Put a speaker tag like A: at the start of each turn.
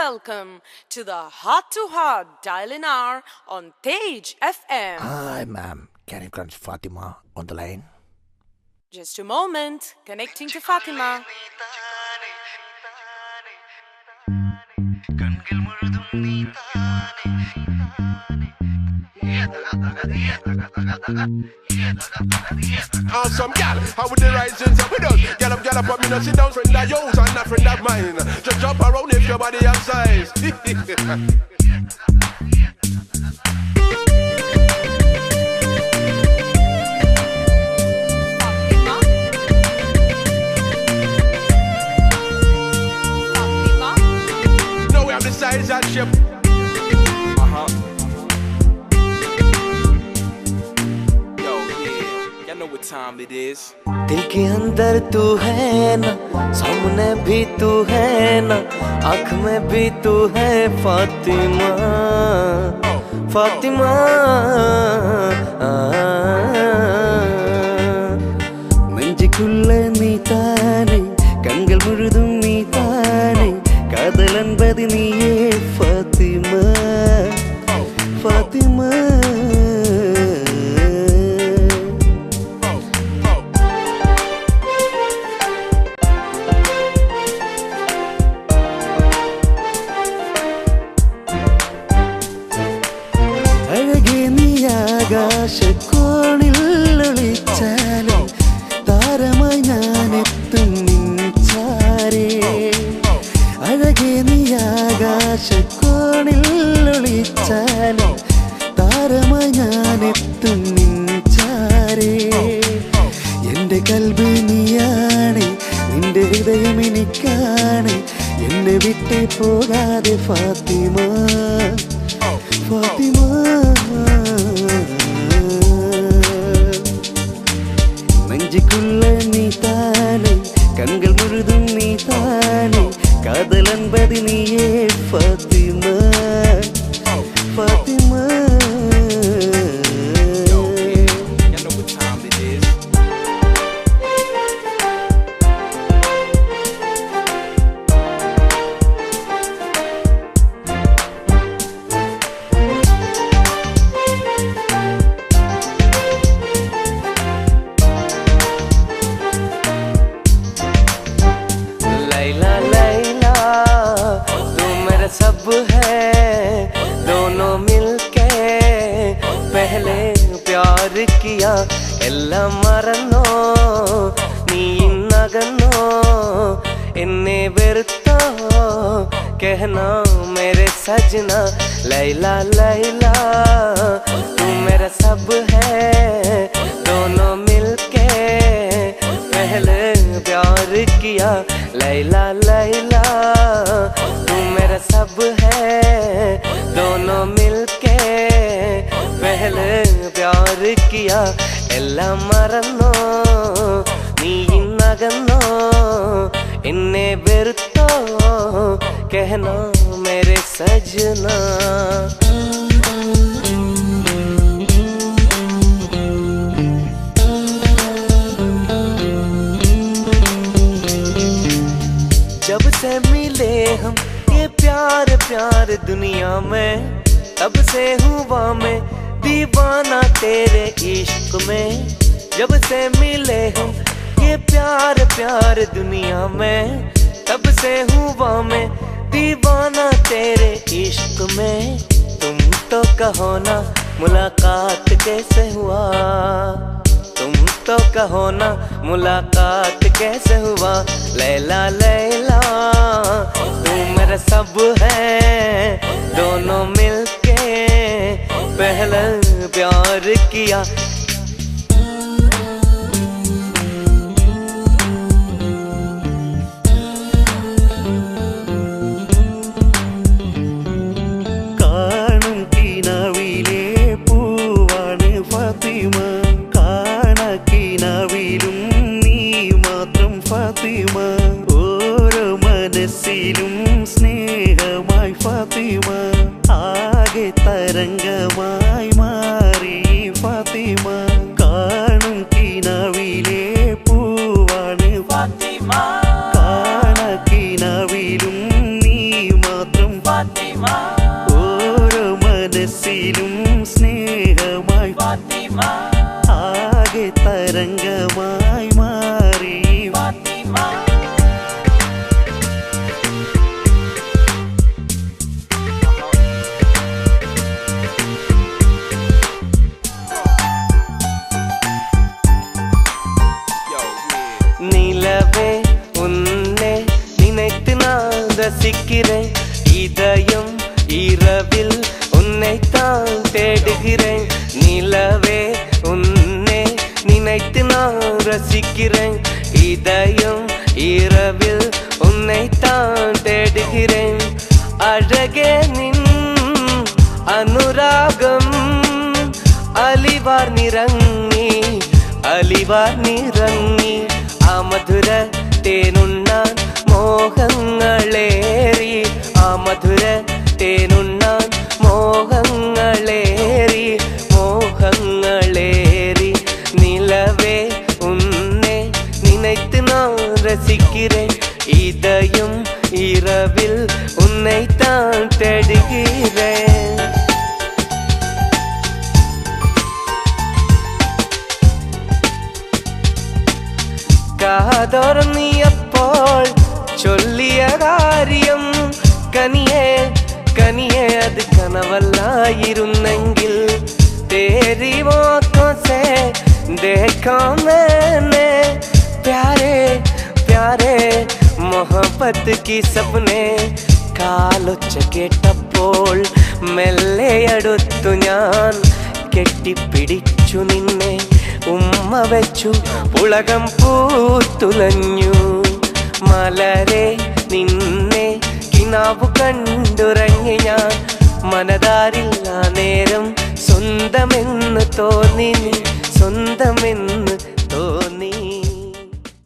A: welcome to the Heart to Heart Dial-In Hour on Tej FM.
B: Hi, ma'am. Can you connect Fatima on the line?
A: Just a moment, connecting to Fatima.
C: Awesome gal, how would the rising up with us? Get up, but me not sit down, friend of yours and not friend of mine. Just jump around if your body has size. Now we have the size and shape.
D: What time it is?
E: दिल के अंदर तू है ना, सामने भी तू है ना, आँख में भी तू है फातिमा, फातिमा। നെഞ്ചുക്കുള്ള നീ താനെ, കണ്ണുകൾ മുഴുതും നീ താനെ, കാതൽ അൻപത് നീയേ ഫാത്തിമ, ഫാത്തിമ. ആകാശക്കോണിൽ ഒളിച്ചാലും താരമായി ഞാനെത്തും നിൻചാരേ. അഴകേ നീ ആകാശക്കോണിൽ ഒളിച്ചാലും താരമായി ഞാനെത്തും നിൻചാരേ. എൻ്റെ കൽബ് നീയാണ്, നിന്റെ ഹൃദയം എനിക്കാണ്, എന്നെ വിട്ടേ പോകാതെ ഫാത്തിമ, ഫാത്തിമ. നെഞ്ചുക്കുള്ള നീ താനെ, കണ്ണുകൾ മുഴുതും നീ താനെ, കാതൽ അൻപത് നീയേ ഫാത്തിമ, ഫാത്തിമ. सब है दोनों मिलके पहले प्यार किया എല്ലാം മറന്നോ നീ ഇന്നകന്നോ എന്നെ വെറുത്തോ कहना मेरे सजना लैला लैला तू मेरा सब है दोनों मिलके पहले प्यार किया लैला लैला तू मेरा सब है दोनों मिलके पहले प्यार किया എല്ലാം മറന്നോ നീ ഇന്നകന്നോ എന്നെ വെറുത്തോ कहना मेरे सजना. जब से मिले हम ये प्यार प्यार दुनिया में, तब से हुआ मैं दीवाना तेरे इश्क में. जब से मिले हम ये प्यार प्यार दुनिया में, तब से हुआ मैं दीवाना तेरे इश्क में. तुम तो कहो ना मुलाकात कैसे हुआ, तुम तो कहो ना मुलाकात कैसे हुआ. लैला लैला तू मेरा सब है दोनों मिलके पहले प्यार किया. കാണും കിനാവിലെ പൂവാണ് ഫാത്തിമ, കാണാക്കിനാവിലും നീ മാത്രം ഫാത്തിമ, ഓരോ മനസ്സിലും സ്നേഹമായി ഫാത്തിമ, ആകെ തരംഗമായി മാറി ഫാത്തിമ. കാണും കിനാവിലെ പൂവാണ് ഫാത്തിമ, കാണാക്കിനാവിലും നീ മാത്രം തരംഗമായി മാറി நிலவே உன்னை நினைத்து நான் ரசிக்கிறேன் இதயம் இரவில் உன்னைத்தான் தேடுகிறேன் நிலவே உன்னை நினைத்து நான் ரசிக்கிறேன் இதயம் இரவில் உன்னைத்தான் தேடுகிறேன் அழகே நின் അനുരാഗം അലിവാർ നിറങ്ങി ആ മധുര തേനുണ്ണാൻ മോഹങ്ങളേറി ആ മധുര തേനുണ്ണാൻ മോഹങ്ങളേറി നിലവേ ഉന്നെ നിனைத்து நான் ரசிக்கிறேன் இதயம் இரவில் உன்னைத்தான் தேடுகிறேன் കാതോർന്നിയപ്പോൾ ചൊല്ലിയ കാര്യം കനിയേ അത് കനവല്ലായിരുന്നെങ്കിൽ തേരി ആँखों से देखा मैंने प्यारे मोहब्बत की सपने കാലൊച്ച കേട്ടപ്പോൾ മെല്ലെ അടുത്തു ഞാൻ കെട്ടിപ്പിടിച്ചു നിന്നെ ഉമ്മ വെച്ചു ഉലകം പൂത്തുലഞ്ഞു മലരെ നിന്നെ കിനാവു കണ്ടുറങ്ങി ഞാൻ മനതാരില്ല നേരം സ്വന്തമെന്ന് തോന്നി